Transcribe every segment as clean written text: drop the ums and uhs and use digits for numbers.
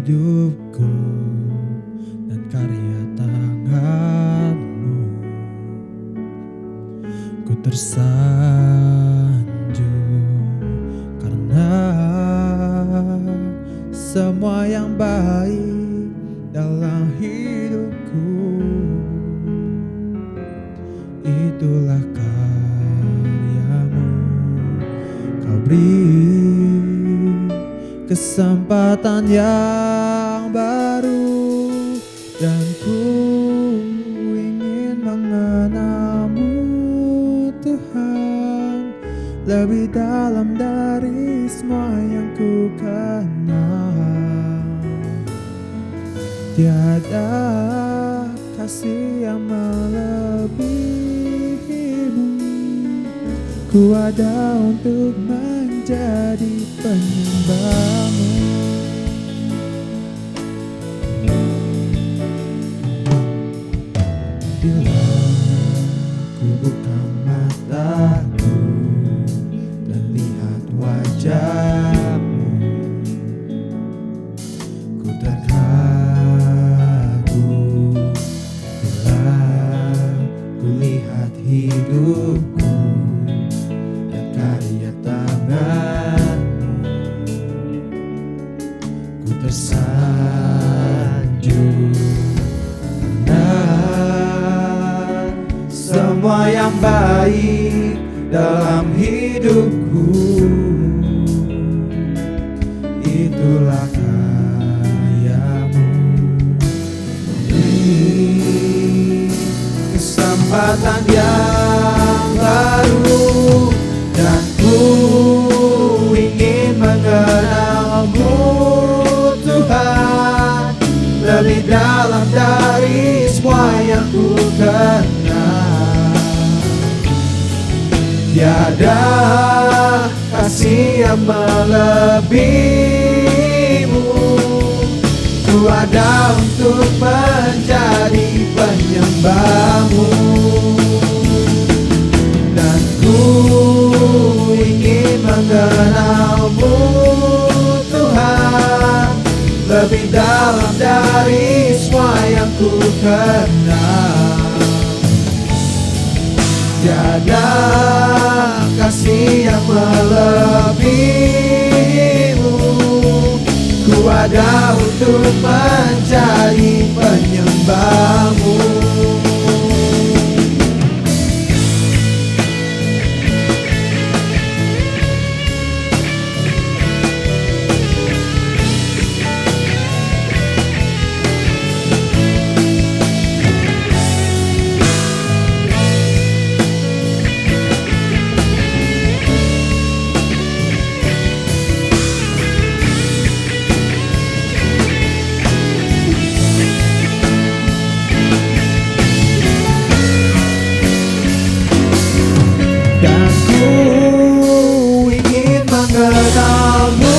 hidupku dan karya tangan-Mu. Ku tersanjung karena semua yang baik dalam hidupku, itulah karya-Mu. Kau beri kesempatan yang baru dan ku ingin mengenal-Mu, Tuhan, lebih dalam dari semua yang ku kenal. Tiada kasih yang melebihi-Mu. Ku ada untuk menjadi penyembah-Mu. Bila ku buka mataku dan lihat wajah-Mu, ku terkagum. Bila ku lihat hidupku dan karya tangan-Mu, ku tersanjung karena semua yang baik dalam hidupku, itulah karya-Mu. Beri kesempatan yang baru dan ku ingin mengenal-Mu, Tuhan, lebih dalam dari semua yang ku kenal. Tiada kasih yang melebihi-Mu. Ku ada untuk menjadi penyembah-Mu, dan ku ingin mengenal-Mu, Tuhan, lebih dalam dari semua yang ku kenal. Tiada kasih yang melebihi-Mu. Ku ada untuk menjadi penyembah-Mu. Dan ku ingin mengenal-Mu,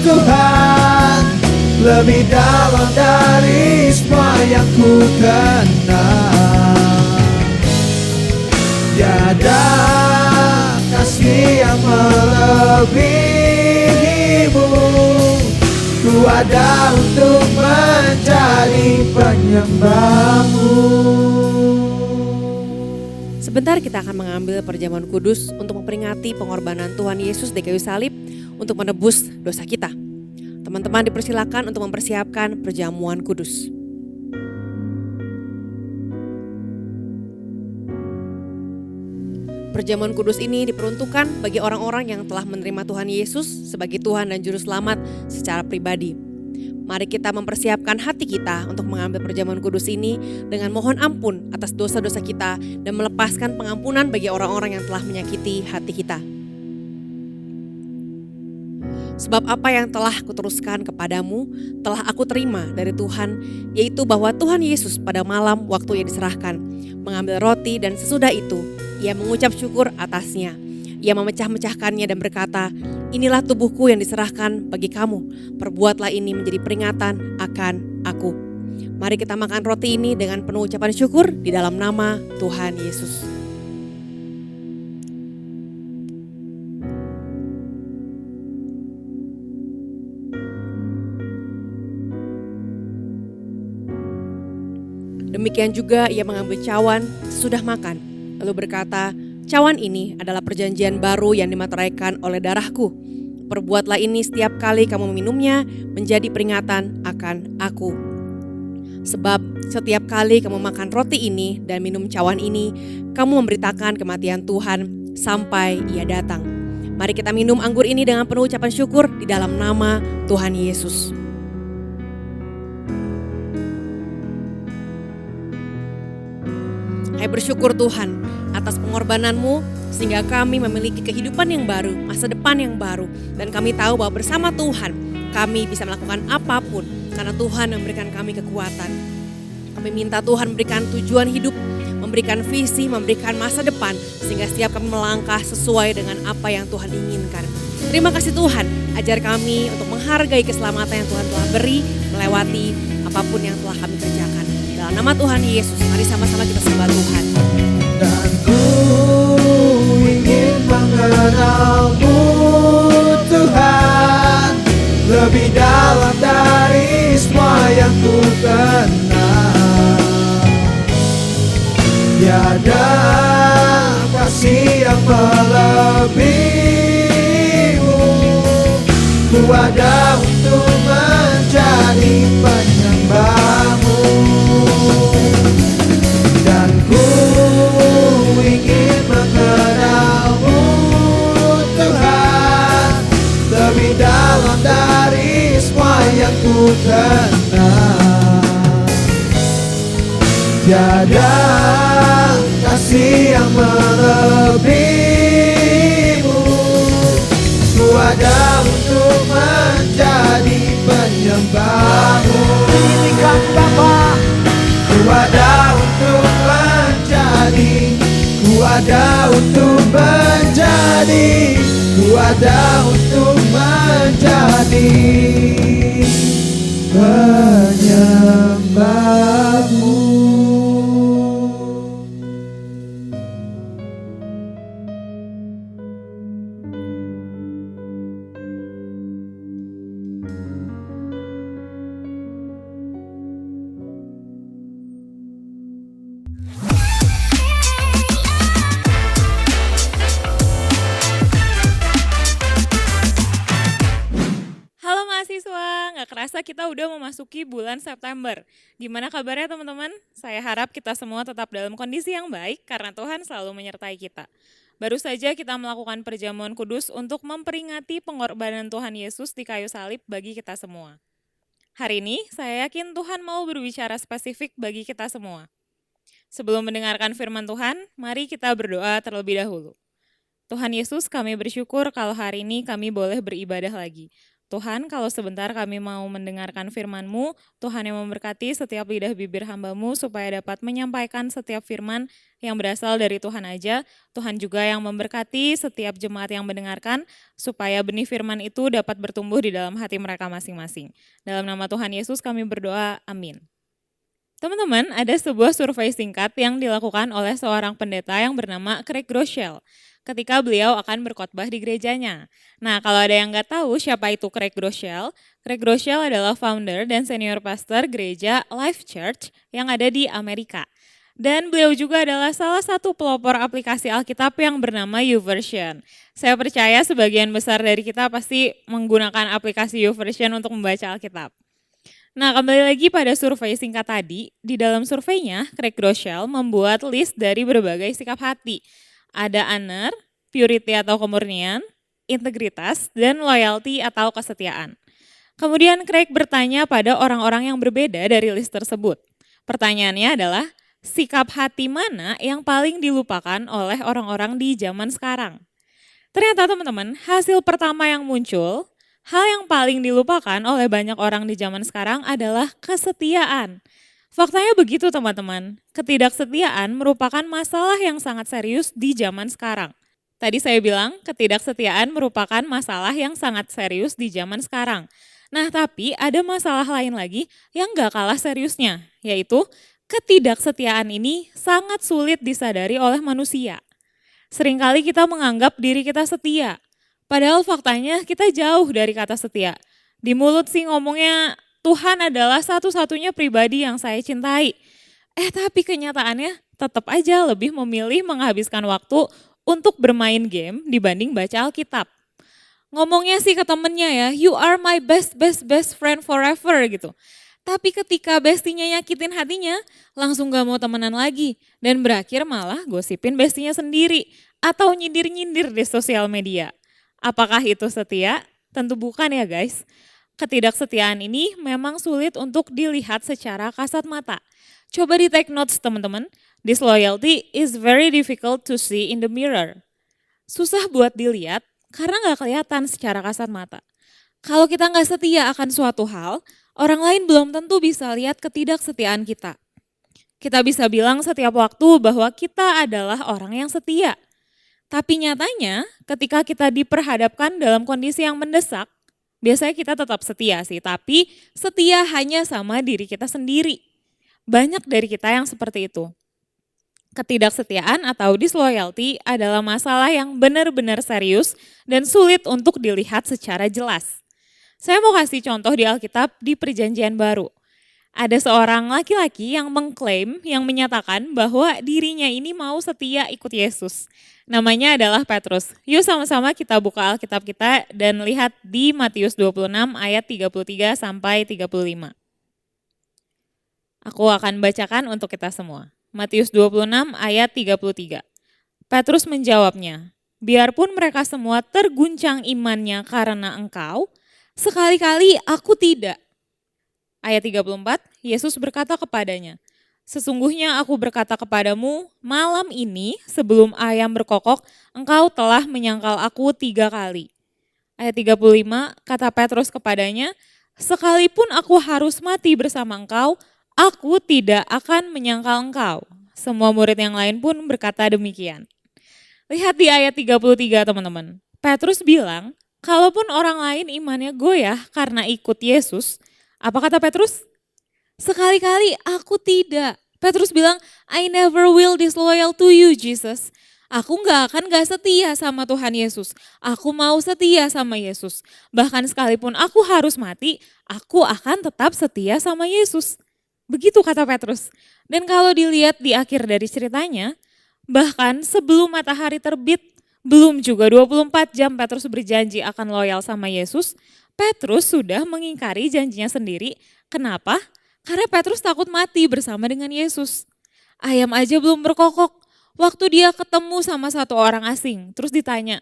Tuhan, lebih dalam dari semua yang ku kenal. Tiada kasih yang melebihi-Mu. Ku ada untuk menjadi penyembah-Mu. Sebentar kita akan mengambil perjamuan kudus untuk memperingati pengorbanan Tuhan Yesus di kayu salib untuk menebus dosa kita. Teman-teman dipersilakan untuk mempersiapkan perjamuan kudus. Perjamuan kudus ini diperuntukkan bagi orang-orang yang telah menerima Tuhan Yesus sebagai Tuhan dan Juru Selamat secara pribadi. Mari kita mempersiapkan hati kita untuk mengambil perjamuan kudus ini dengan mohon ampun atas dosa-dosa kita dan melepaskan pengampunan bagi orang-orang yang telah menyakiti hati kita. Sebab apa yang telah kuteruskan kepadamu telah aku terima dari Tuhan, yaitu bahwa Tuhan Yesus pada malam waktu ia diserahkan mengambil roti dan sesudah itu ia mengucap syukur atasnya. Ia memecah-mecahkannya dan berkata, "Inilah tubuhku yang diserahkan bagi kamu. Perbuatlah ini menjadi peringatan akan aku." Mari kita makan roti ini dengan penuh ucapan syukur di dalam nama Tuhan Yesus. Demikian juga ia mengambil cawan sesudah makan, lalu berkata, "Cawan ini adalah perjanjian baru yang dimateraikan oleh darahku. Perbuatlah ini setiap kali kamu meminumnya menjadi peringatan akan aku. Sebab setiap kali kamu makan roti ini dan minum cawan ini, kamu memberitakan kematian Tuhan sampai ia datang. Mari kita minum anggur ini dengan penuh ucapan syukur di dalam nama Tuhan Yesus." Hai bersyukur Tuhan atas pengorbananmu sehingga kami memiliki kehidupan yang baru, masa depan yang baru. Dan kami tahu bahwa bersama Tuhan kami bisa melakukan apapun karena Tuhan memberikan kami kekuatan. Kami minta Tuhan memberikan tujuan hidup, memberikan visi, memberikan masa depan sehingga setiap kami melangkah sesuai dengan apa yang Tuhan inginkan. Terima kasih Tuhan, ajar kami untuk menghargai keselamatan yang Tuhan telah beri melewati apapun yang telah kami kerjakan. Dalam nama Tuhan Yesus, mari sama-sama kita sembah Tuhan. Dan ku ingin mengenalmu Tuhan, lebih dalam dari semua yang ku kenal. Tiada kasih yang melebihimu, ku ada untuk menjadi penyembahmu. Dan ku ingin mengenalmu Tuhan, lebih dalam dari semua yang ku kenal. Tiada kasih yang melebihimu, ku ada untuk menjadi penyembahmu. Izinkan Bapa, ku ada untuk menjadi, ku ada untuk menjadi, ku ada untuk menjadi penyembahmu. Nggak kerasa kita udah memasuki bulan September. Gimana kabarnya teman-teman? Saya harap kita semua tetap dalam kondisi yang baik karena Tuhan selalu menyertai kita. Baru saja kita melakukan perjamuan kudus untuk memperingati pengorbanan Tuhan Yesus di kayu salib bagi kita semua. Hari ini saya yakin Tuhan mau berbicara spesifik bagi kita semua. Sebelum mendengarkan firman Tuhan, mari kita berdoa terlebih dahulu. Tuhan Yesus, kami bersyukur kalau hari ini kami boleh beribadah lagi. Tuhan, kalau sebentar kami mau mendengarkan firman-Mu, Tuhan yang memberkati setiap lidah bibir hamba-Mu supaya dapat menyampaikan setiap firman yang berasal dari Tuhan aja. Tuhan juga yang memberkati setiap jemaat yang mendengarkan supaya benih firman itu dapat bertumbuh di dalam hati mereka masing-masing. Dalam nama Tuhan Yesus kami berdoa, amin. Teman-teman, ada sebuah survei singkat yang dilakukan oleh seorang pendeta yang bernama Craig Groeschel ketika beliau akan berkhotbah di gerejanya. Nah, kalau ada yang nggak tahu siapa itu Craig Groeschel adalah founder dan senior pastor gereja Life Church yang ada di Amerika. Dan beliau juga adalah salah satu pelopor aplikasi Alkitab yang bernama YouVersion. Saya percaya sebagian besar dari kita pasti menggunakan aplikasi YouVersion untuk membaca Alkitab. Nah, kembali lagi pada survei singkat tadi, di dalam surveinya Craig Groeschel membuat list dari berbagai sikap hati. Ada honor, purity atau kemurnian, integritas, dan loyalty atau kesetiaan. Kemudian Craig bertanya pada orang-orang yang berbeda dari list tersebut. Pertanyaannya adalah, sikap hati mana yang paling dilupakan oleh orang-orang di zaman sekarang? Ternyata teman-teman, hasil pertama yang muncul, hal yang paling dilupakan oleh banyak orang di zaman sekarang adalah kesetiaan. Faktanya begitu teman-teman, ketidaksetiaan merupakan masalah yang sangat serius di zaman sekarang. Tadi saya bilang ketidaksetiaan merupakan masalah yang sangat serius di zaman sekarang. Nah tapi ada masalah lain lagi yang gak kalah seriusnya, yaitu ketidaksetiaan ini sangat sulit disadari oleh manusia. Seringkali kita menganggap diri kita setia, padahal faktanya kita jauh dari kata setia. Di mulut sih ngomongnya, Tuhan adalah satu-satunya pribadi yang saya cintai. Tapi kenyataannya tetap aja lebih memilih menghabiskan waktu untuk bermain game dibanding baca Alkitab. Ngomongnya sih ke temennya ya, you are my best friend forever gitu. Tapi ketika bestinya nyakitin hatinya, langsung gak mau temenan lagi. Dan berakhir malah gosipin bestinya sendiri. Atau nyindir-nyindir di sosial media. Apakah itu setia? Tentu bukan ya guys. Ketidaksetiaan ini memang sulit untuk dilihat secara kasat mata. Coba di take notes teman-teman. Disloyalty is very difficult to see in the mirror. Susah buat dilihat karena gak kelihatan secara kasat mata. Kalau kita gak setia akan suatu hal, orang lain belum tentu bisa lihat ketidaksetiaan kita. Kita bisa bilang setiap waktu bahwa kita adalah orang yang setia. Tapi nyatanya ketika kita diperhadapkan dalam kondisi yang mendesak, biasanya kita tetap setia sih, tapi setia hanya sama diri kita sendiri. Banyak dari kita yang seperti itu. Ketidaksetiaan atau disloyalty adalah masalah yang benar-benar serius dan sulit untuk dilihat secara jelas. Saya mau kasih contoh di Alkitab di Perjanjian Baru. Ada seorang laki-laki yang mengklaim, yang menyatakan bahwa dirinya ini mau setia ikut Yesus. Namanya adalah Petrus. Yuk sama-sama kita buka Alkitab kita dan lihat di Matius 26 ayat 33 sampai 35. Aku akan bacakan untuk kita semua. Matius 26 ayat 33. Petrus menjawabnya, biarpun mereka semua terguncang imannya karena engkau, sekali-kali aku tidak. Ayat 34, Yesus berkata kepadanya, sesungguhnya aku berkata kepadamu, malam ini sebelum ayam berkokok, engkau telah menyangkal aku 3 kali. Ayat 35, kata Petrus kepadanya, sekalipun aku harus mati bersama engkau, aku tidak akan menyangkal engkau. Semua murid yang lain pun berkata demikian. Lihat di ayat 33 teman-teman. Petrus bilang, kalaupun orang lain imannya goyah karena ikut Yesus, apa kata Petrus? Sekali-kali aku tidak. Petrus bilang, I never will disloyal to you Jesus. Aku gak setia sama Tuhan Yesus. Aku mau setia sama Yesus. Bahkan sekalipun aku harus mati, aku akan tetap setia sama Yesus. Begitu kata Petrus. Dan kalau dilihat di akhir dari ceritanya, bahkan sebelum matahari terbit, belum juga 24 jam Petrus berjanji akan loyal sama Yesus, Petrus sudah mengingkari janjinya sendiri. Kenapa? Karena Petrus takut mati bersama dengan Yesus. Ayam aja belum berkokok. Waktu dia ketemu sama satu orang asing, terus ditanya,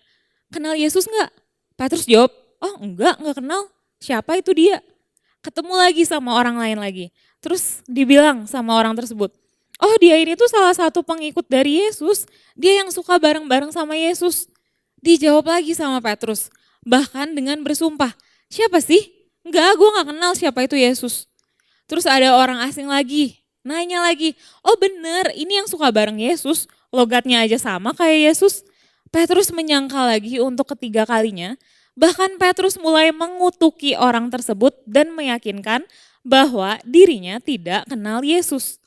kenal Yesus enggak? Petrus jawab, oh enggak kenal. Siapa itu dia? Ketemu lagi sama orang lain lagi. Terus dibilang sama orang tersebut, oh dia ini tuh salah satu pengikut dari Yesus. Dia yang suka bareng-bareng sama Yesus. Dijawab lagi sama Petrus, bahkan dengan bersumpah, siapa sih? Enggak, gue gak kenal siapa itu Yesus. Terus ada orang asing lagi, nanya lagi, oh bener ini yang suka bareng Yesus, logatnya aja sama kayak Yesus. Petrus menyangkal lagi untuk ketiga kalinya, bahkan Petrus mulai mengutuki orang tersebut dan meyakinkan bahwa dirinya tidak kenal Yesus.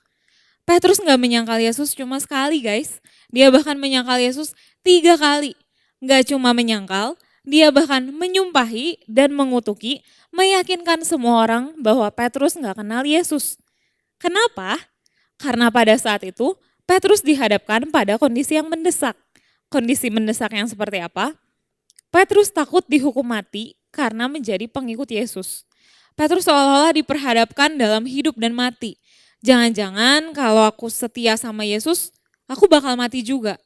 Petrus gak menyangkal Yesus cuma sekali guys, dia bahkan menyangkal Yesus 3 kali. Gak cuma menyangkal, dia bahkan menyumpahi dan mengutuki, meyakinkan semua orang bahwa Petrus gak kenal Yesus. Kenapa? Karena pada saat itu Petrus dihadapkan pada kondisi yang mendesak. Kondisi mendesak yang seperti apa? Petrus takut dihukum mati karena menjadi pengikut Yesus. Petrus seolah-olah diperhadapkan dalam hidup dan mati. Jangan-jangan kalau aku setia sama Yesus, aku bakal mati juga.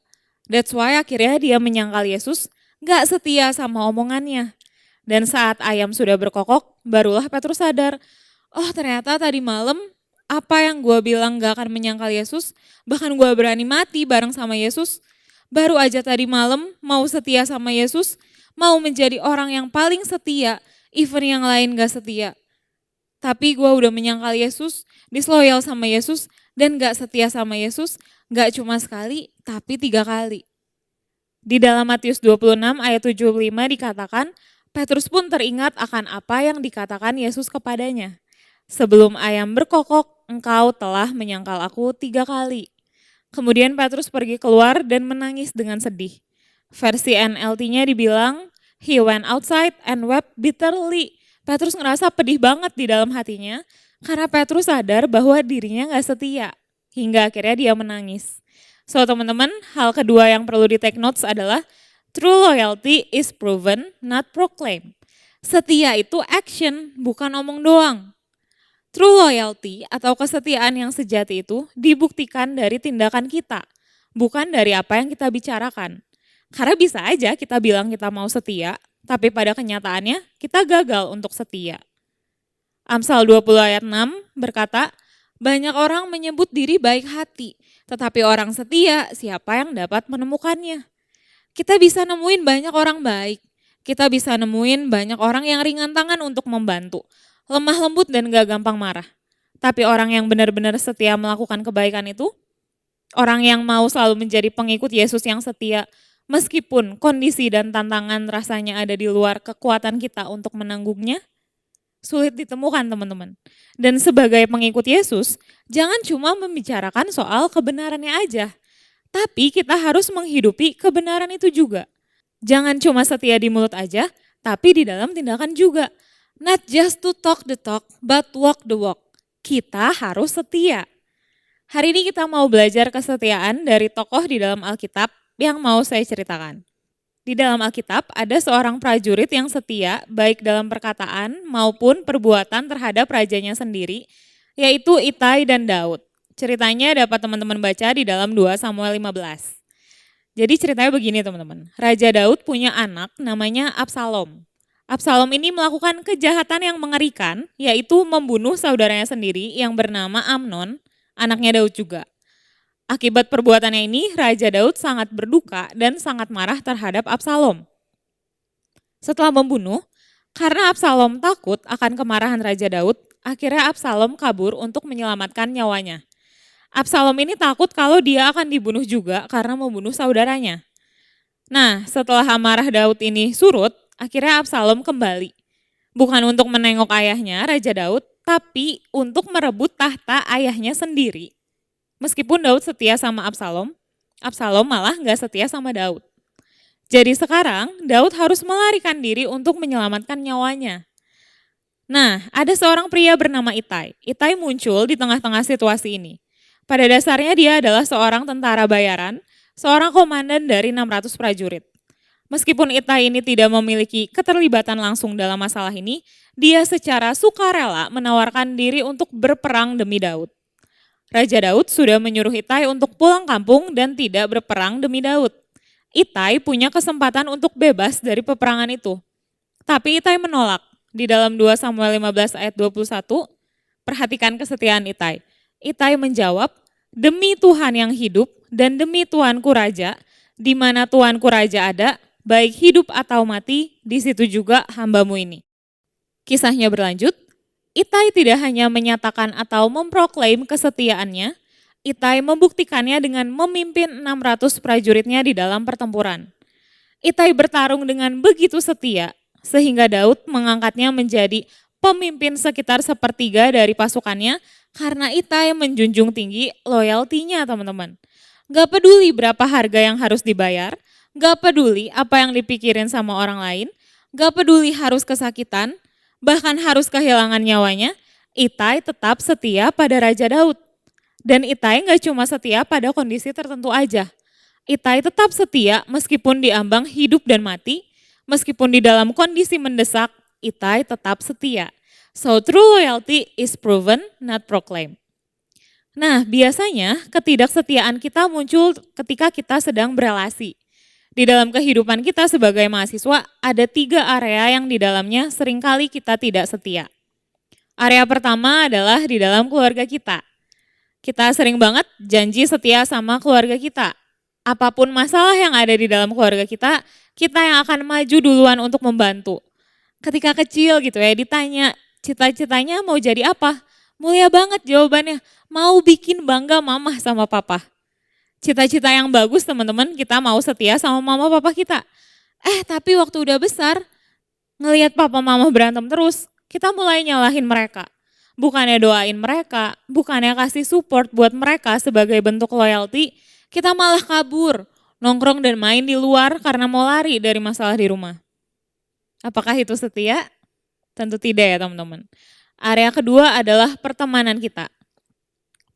That's why akhirnya dia menyangkal Yesus, gak setia sama omongannya. Dan saat ayam sudah berkokok, barulah Petrus sadar, oh ternyata tadi malam apa yang gue bilang gak akan menyangkal Yesus, bahkan gue berani mati bareng sama Yesus. Baru aja tadi malam mau setia sama Yesus, mau menjadi orang yang paling setia, even yang lain gak setia. Tapi gue udah menyangkal Yesus, disloyal sama Yesus, dan gak setia sama Yesus, gak cuma sekali, tapi 3 kali. Di dalam Matius 26 ayat 75 dikatakan, Petrus pun teringat akan apa yang dikatakan Yesus kepadanya. Sebelum ayam berkokok, engkau telah menyangkal aku 3 kali. Kemudian Petrus pergi keluar dan menangis dengan sedih. Versi NLT-nya dibilang, he went outside and wept bitterly. Petrus ngerasa pedih banget di dalam hatinya karena Petrus sadar bahwa dirinya gak setia. hingga akhirnya dia menangis. So teman-teman, hal kedua yang perlu di take notes adalah true loyalty is proven, not proclaimed. Setia itu action, bukan omong doang. True loyalty atau kesetiaan yang sejati itu dibuktikan dari tindakan kita, bukan dari apa yang kita bicarakan. Karena bisa aja kita bilang kita mau setia, tapi pada kenyataannya kita gagal untuk setia. Amsal 20 ayat 6 berkata, banyak orang menyebut diri baik hati, tetapi orang setia siapa yang dapat menemukannya? Kita bisa nemuin banyak orang baik, kita bisa nemuin banyak orang yang ringan tangan untuk membantu, lemah lembut dan gak gampang marah. Tapi orang yang benar-benar setia melakukan kebaikan itu, orang yang mau selalu menjadi pengikut Yesus yang setia, meskipun kondisi dan tantangan rasanya ada di luar kekuatan kita untuk menanggungnya, sulit ditemukan teman-teman. Dan sebagai pengikut Yesus, jangan cuma membicarakan soal kebenarannya aja, tapi kita harus menghidupi kebenaran itu juga. Jangan cuma setia di mulut aja, tapi di dalam tindakan juga. Not just to talk the talk, but walk the walk. Kita harus setia. Hari ini kita mau belajar kesetiaan dari tokoh di dalam Alkitab yang mau saya ceritakan. Di dalam Alkitab ada seorang prajurit yang setia baik dalam perkataan maupun perbuatan terhadap rajanya sendiri, yaitu Itai dan Daud. Ceritanya dapat teman-teman baca di dalam 2 Samuel 15. Jadi ceritanya begini teman-teman, Raja Daud punya anak namanya Absalom. Absalom ini melakukan kejahatan yang mengerikan, yaitu membunuh saudaranya sendiri yang bernama Amnon, anaknya Daud juga. Akibat perbuatannya ini, Raja Daud sangat berduka dan sangat marah terhadap Absalom. Setelah membunuh, karena Absalom takut akan kemarahan Raja Daud, akhirnya Absalom kabur untuk menyelamatkan nyawanya. Absalom ini takut kalau dia akan dibunuh juga karena membunuh saudaranya. Nah, setelah amarah Daud ini surut, akhirnya Absalom kembali. Bukan untuk menengok ayahnya, Raja Daud, tapi untuk merebut tahta ayahnya sendiri. Meskipun Daud setia sama Absalom, Absalom malah gak setia sama Daud. Jadi sekarang Daud harus melarikan diri untuk menyelamatkan nyawanya. Nah, ada seorang pria bernama Itai. Itai muncul di tengah-tengah situasi ini. Pada dasarnya dia adalah seorang tentara bayaran, seorang komandan dari 600 prajurit. Meskipun Itai ini tidak memiliki keterlibatan langsung dalam masalah ini, dia secara sukarela menawarkan diri untuk berperang demi Daud. Raja Daud sudah menyuruh Itai untuk pulang kampung dan tidak berperang demi Daud. Itai punya kesempatan untuk bebas dari peperangan itu. Tapi Itai menolak. Di dalam 2 Samuel 15 ayat 21, perhatikan kesetiaan Itai. Itai menjawab, demi Tuhan yang hidup dan demi Tuanku Raja, di mana Tuanku Raja ada, baik hidup atau mati, di situ juga hambamu ini. Kisahnya berlanjut, Itai tidak hanya menyatakan atau memproklaim kesetiaannya, Itai membuktikannya dengan memimpin 600 prajuritnya di dalam pertempuran. Itai bertarung dengan begitu setia, sehingga Daud mengangkatnya menjadi pemimpin sekitar sepertiga dari pasukannya karena Itai menjunjung tinggi loyaltinya teman-teman. Gak peduli berapa harga yang harus dibayar, gak peduli apa yang dipikirin sama orang lain, gak peduli harus kesakitan, bahkan harus kehilangan nyawanya, Itai tetap setia pada Raja Daud. Dan Itai gak cuma setia pada kondisi tertentu aja. Itai tetap setia meskipun diambang hidup dan mati, meskipun di dalam kondisi mendesak, Itai tetap setia. So true loyalty is proven, not proclaimed. Nah, biasanya ketidaksetiaan kita muncul ketika kita sedang berelasi. Di dalam kehidupan kita sebagai mahasiswa, ada 3 area yang di dalamnya seringkali kita tidak setia. Area pertama adalah di dalam keluarga kita. Kita sering banget janji setia sama keluarga kita. Apapun masalah yang ada di dalam keluarga kita yang akan maju duluan untuk membantu. Ketika kecil gitu ya, ditanya cita-citanya mau jadi apa? Mulia banget jawabannya, mau bikin bangga mama sama papa. Cita-cita yang bagus teman-teman, kita mau setia sama mama papa kita. Tapi waktu udah besar, ngelihat papa mama berantem terus, kita mulai nyalahin mereka. Bukannya doain mereka, bukannya kasih support buat mereka sebagai bentuk loyalty, kita malah kabur, nongkrong dan main di luar karena mau lari dari masalah di rumah. Apakah itu setia? Tentu tidak ya teman-teman. Area kedua adalah pertemanan kita.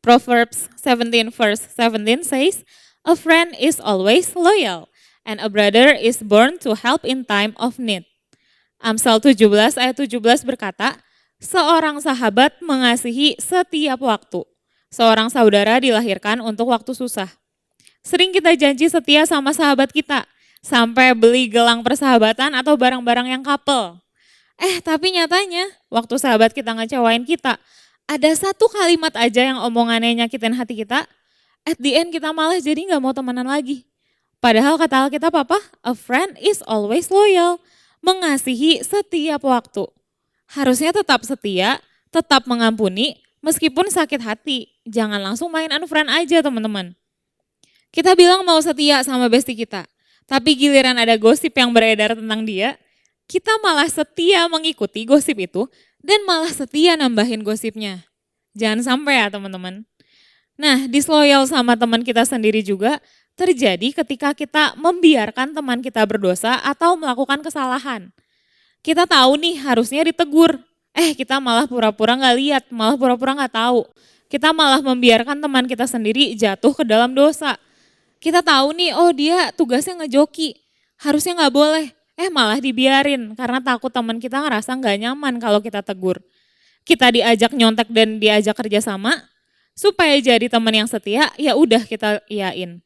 Proverbs 17 verse 17 says, "A friend is always loyal, and a brother is born to help in time of need." Amsal 17 ayat 17 berkata, "Seorang sahabat mengasihi setiap waktu. Seorang saudara dilahirkan untuk waktu susah." Sering kita janji setia sama sahabat kita, sampai beli gelang persahabatan atau barang-barang yang couple. Tapi nyatanya waktu sahabat kita ngecewain kita, ada satu kalimat aja yang omongannya nyakitin hati kita, at the end kita malah jadi gak mau temenan lagi. Padahal kata Alkitab apa? A friend is always loyal, mengasihi setiap waktu. Harusnya tetap setia, tetap mengampuni, meskipun sakit hati. Jangan langsung main unfriend aja teman-teman. Kita bilang mau setia sama bestie kita, tapi giliran ada gosip yang beredar tentang dia, kita malah setia mengikuti gosip itu dan malah setia nambahin gosipnya. Jangan sampai ya teman-teman. Nah, disloyal sama teman kita sendiri juga terjadi ketika kita membiarkan teman kita berdosa atau melakukan kesalahan. Kita tahu nih harusnya ditegur, kita malah pura-pura gak lihat, malah pura-pura gak tahu. Kita malah membiarkan teman kita sendiri jatuh ke dalam dosa. Kita tahu nih, dia tugasnya ngejoki, harusnya gak boleh. Malah dibiarin karena takut teman kita ngerasa gak nyaman kalau kita tegur. Kita diajak nyontek dan diajak kerjasama, supaya jadi teman yang setia, ya udah kita iyain.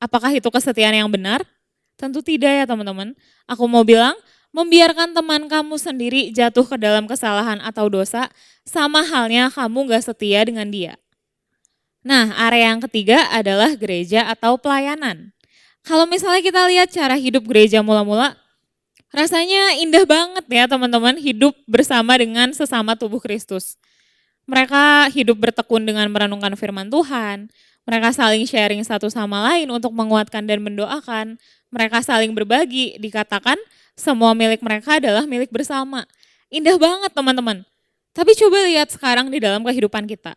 Apakah itu kesetiaan yang benar? Tentu tidak ya teman-teman. Aku mau bilang, membiarkan teman kamu sendiri jatuh ke dalam kesalahan atau dosa, sama halnya kamu gak setia dengan dia. Nah, area yang ketiga adalah gereja atau pelayanan. Kalau misalnya kita lihat cara hidup gereja mula-mula, rasanya indah banget ya teman-teman hidup bersama dengan sesama tubuh Kristus. Mereka hidup bertekun dengan merenungkan firman Tuhan, mereka saling sharing satu sama lain untuk menguatkan dan mendoakan, mereka saling berbagi, dikatakan semua milik mereka adalah milik bersama. Indah banget teman-teman. Tapi coba lihat sekarang di dalam kehidupan kita.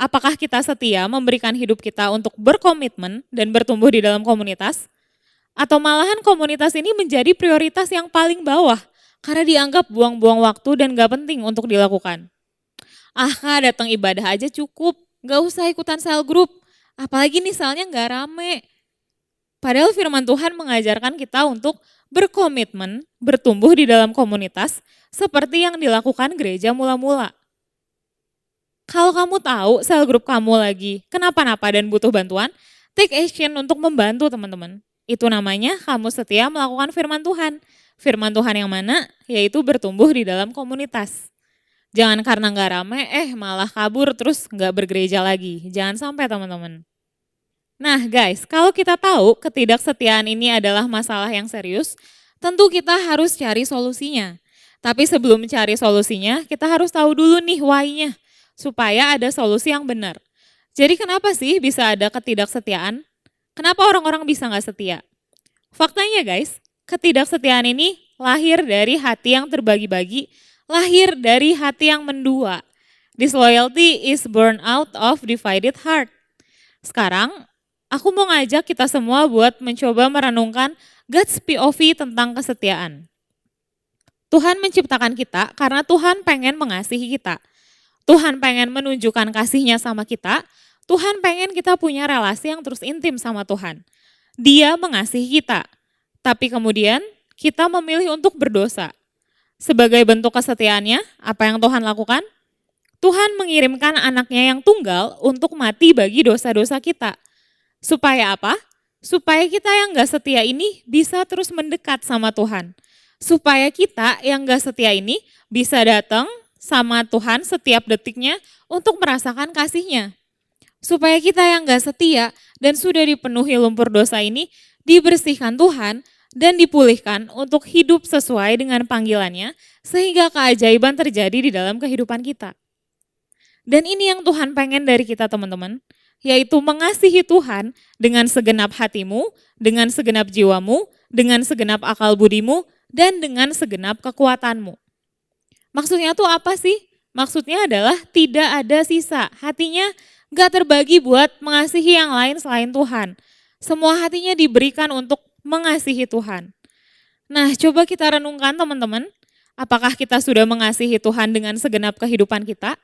Apakah kita setia memberikan hidup kita untuk berkomitmen dan bertumbuh di dalam komunitas? Atau malahan komunitas ini menjadi prioritas yang paling bawah karena dianggap buang-buang waktu dan gak penting untuk dilakukan. Datang ibadah aja cukup, gak usah ikutan sel group, apalagi nih selnya gak rame. Padahal firman Tuhan mengajarkan kita untuk berkomitmen, bertumbuh di dalam komunitas seperti yang dilakukan gereja mula-mula. Kalau kamu tahu sel group kamu lagi kenapa-napa dan butuh bantuan, take action untuk membantu teman-teman. Itu namanya kamu setia melakukan firman Tuhan. Firman Tuhan yang mana? Yaitu bertumbuh di dalam komunitas. Jangan karena gak rame, malah kabur terus gak bergereja lagi. Jangan sampai teman-teman. Nah guys, kalau kita tahu ketidaksetiaan ini adalah masalah yang serius, tentu kita harus cari solusinya. Tapi sebelum cari solusinya, kita harus tahu dulu nih why-nya, supaya ada solusi yang benar. Jadi kenapa sih bisa ada ketidaksetiaan? Kenapa orang-orang bisa gak setia? Faktanya guys, ketidaksetiaan ini lahir dari hati yang terbagi-bagi, lahir dari hati yang mendua. Disloyalty is born out of divided heart. Sekarang, aku mau ngajak kita semua buat mencoba merenungkan God's POV tentang kesetiaan. Tuhan menciptakan kita karena Tuhan pengen mengasihi kita. Tuhan pengen menunjukkan kasihnya sama kita. Tuhan pengen kita punya relasi yang terus intim sama Tuhan. Dia mengasihi kita, tapi kemudian kita memilih untuk berdosa. Sebagai bentuk kesetiaannya, apa yang Tuhan lakukan? Tuhan mengirimkan anaknya yang tunggal untuk mati bagi dosa-dosa kita. Supaya apa? Supaya kita yang gak setia ini bisa terus mendekat sama Tuhan. Supaya kita yang gak setia ini bisa datang sama Tuhan setiap detiknya untuk merasakan kasihnya. Supaya kita yang gak setia dan sudah dipenuhi lumpur dosa ini dibersihkan Tuhan dan dipulihkan untuk hidup sesuai dengan panggilannya sehingga keajaiban terjadi di dalam kehidupan kita. Dan ini yang Tuhan pengen dari kita teman-teman, yaitu mengasihi Tuhan dengan segenap hatimu, dengan segenap jiwamu, dengan segenap akal budimu, dan dengan segenap kekuatanmu. Maksudnya tuh apa sih? Maksudnya adalah tidak ada sisa, hatinya gak terbagi buat mengasihi yang lain selain Tuhan. Semua hatinya diberikan untuk mengasihi Tuhan. Nah, coba kita renungkan teman-teman, apakah kita sudah mengasihi Tuhan dengan segenap kehidupan kita?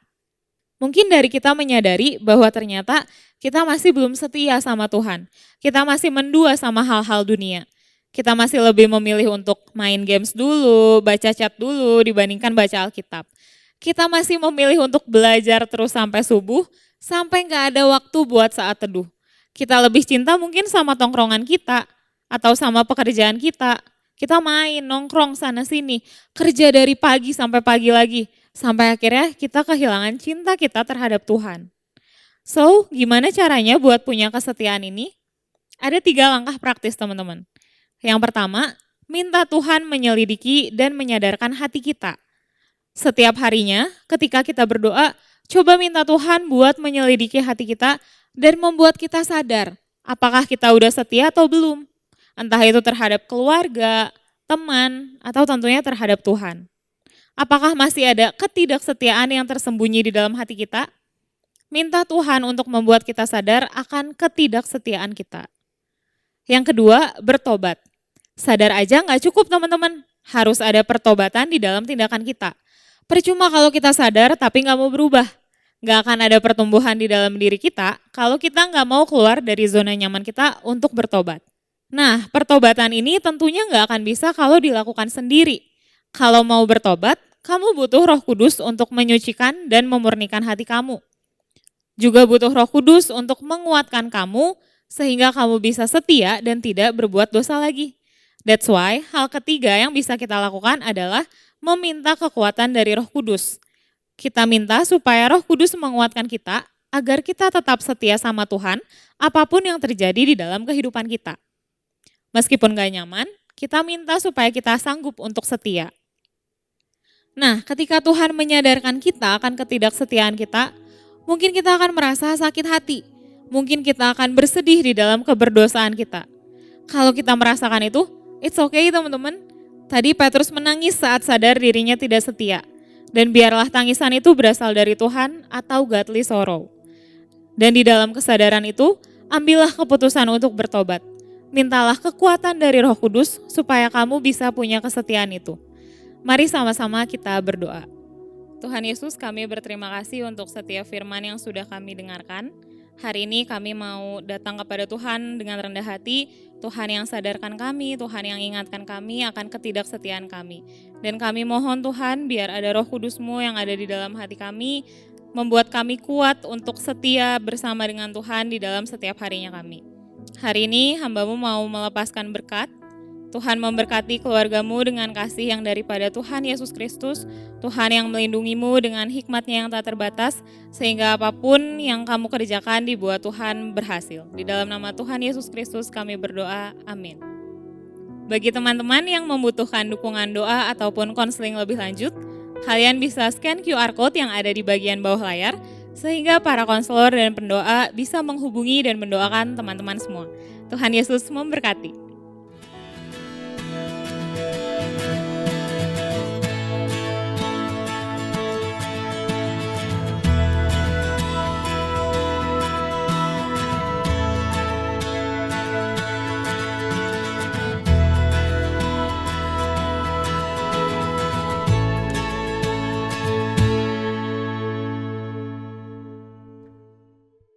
Mungkin dari kita menyadari bahwa ternyata kita masih belum setia sama Tuhan. Kita masih mendua sama hal-hal dunia. Kita masih lebih memilih untuk main games dulu, baca chat dulu dibandingkan baca Alkitab. Kita masih memilih untuk belajar terus sampai subuh, sampai gak ada waktu buat saat teduh. Kita lebih cinta mungkin sama tongkrongan kita, atau sama pekerjaan kita. Kita main, nongkrong sana sini, kerja dari pagi sampai pagi lagi. Sampai akhirnya kita kehilangan cinta kita terhadap Tuhan. So, gimana caranya buat punya kesetiaan ini? Ada 3 langkah praktis teman-teman. Yang pertama, minta Tuhan menyelidiki dan menyadarkan hati kita. Setiap harinya ketika kita berdoa, coba minta Tuhan buat menyelidiki hati kita dan membuat kita sadar apakah kita udah setia atau belum. Entah itu terhadap keluarga, teman, atau tentunya terhadap Tuhan. Apakah masih ada ketidaksetiaan yang tersembunyi di dalam hati kita? Minta Tuhan untuk membuat kita sadar akan ketidaksetiaan kita. Yang kedua, bertobat. Sadar aja nggak cukup teman-teman, harus ada pertobatan di dalam tindakan kita. Percuma kalau kita sadar tapi nggak mau berubah. Nggak akan ada pertumbuhan di dalam diri kita kalau kita nggak mau keluar dari zona nyaman kita untuk bertobat. Nah, pertobatan ini tentunya nggak akan bisa kalau dilakukan sendiri. Kalau mau bertobat, kamu butuh Roh Kudus untuk menyucikan dan memurnikan hati kamu. Juga butuh Roh Kudus untuk menguatkan kamu sehingga kamu bisa setia dan tidak berbuat dosa lagi. That's why hal ketiga yang bisa kita lakukan adalah meminta kekuatan dari Roh Kudus. Kita minta supaya Roh Kudus menguatkan kita agar kita tetap setia sama Tuhan apapun yang terjadi di dalam kehidupan kita. Meskipun gak nyaman, kita minta supaya kita sanggup untuk setia. Nah, ketika Tuhan menyadarkan kita akan ketidaksetiaan kita, mungkin kita akan merasa sakit hati. Mungkin kita akan bersedih di dalam keberdosaan kita. Kalau kita merasakan itu, it's okay teman-teman. Tadi Petrus menangis saat sadar dirinya tidak setia. Dan biarlah tangisan itu berasal dari Tuhan atau godly sorrow. Dan di dalam kesadaran itu, ambillah keputusan untuk bertobat. Mintalah kekuatan dari Roh Kudus supaya kamu bisa punya kesetiaan itu. Mari sama-sama kita berdoa. Tuhan Yesus, kami berterima kasih untuk setiap firman yang sudah kami dengarkan. Hari ini kami mau datang kepada Tuhan dengan rendah hati, Tuhan yang sadarkan kami, Tuhan yang ingatkan kami akan ketidaksetiaan kami. Dan kami mohon Tuhan biar ada Roh Kudus-Mu yang ada di dalam hati kami, membuat kami kuat untuk setia bersama dengan Tuhan di dalam setiap harinya kami. Hari ini hamba-Mu mau melepaskan berkat, Tuhan memberkati keluargamu dengan kasih yang daripada Tuhan Yesus Kristus, Tuhan yang melindungimu dengan hikmat-Nya yang tak terbatas, sehingga apapun yang kamu kerjakan dibuat Tuhan berhasil. Di dalam nama Tuhan Yesus Kristus kami berdoa, amin. Bagi teman-teman yang membutuhkan dukungan doa ataupun konseling lebih lanjut, kalian bisa scan QR Code yang ada di bagian bawah layar, sehingga para konselor dan pendoa bisa menghubungi dan mendoakan teman-teman semua. Tuhan Yesus memberkati.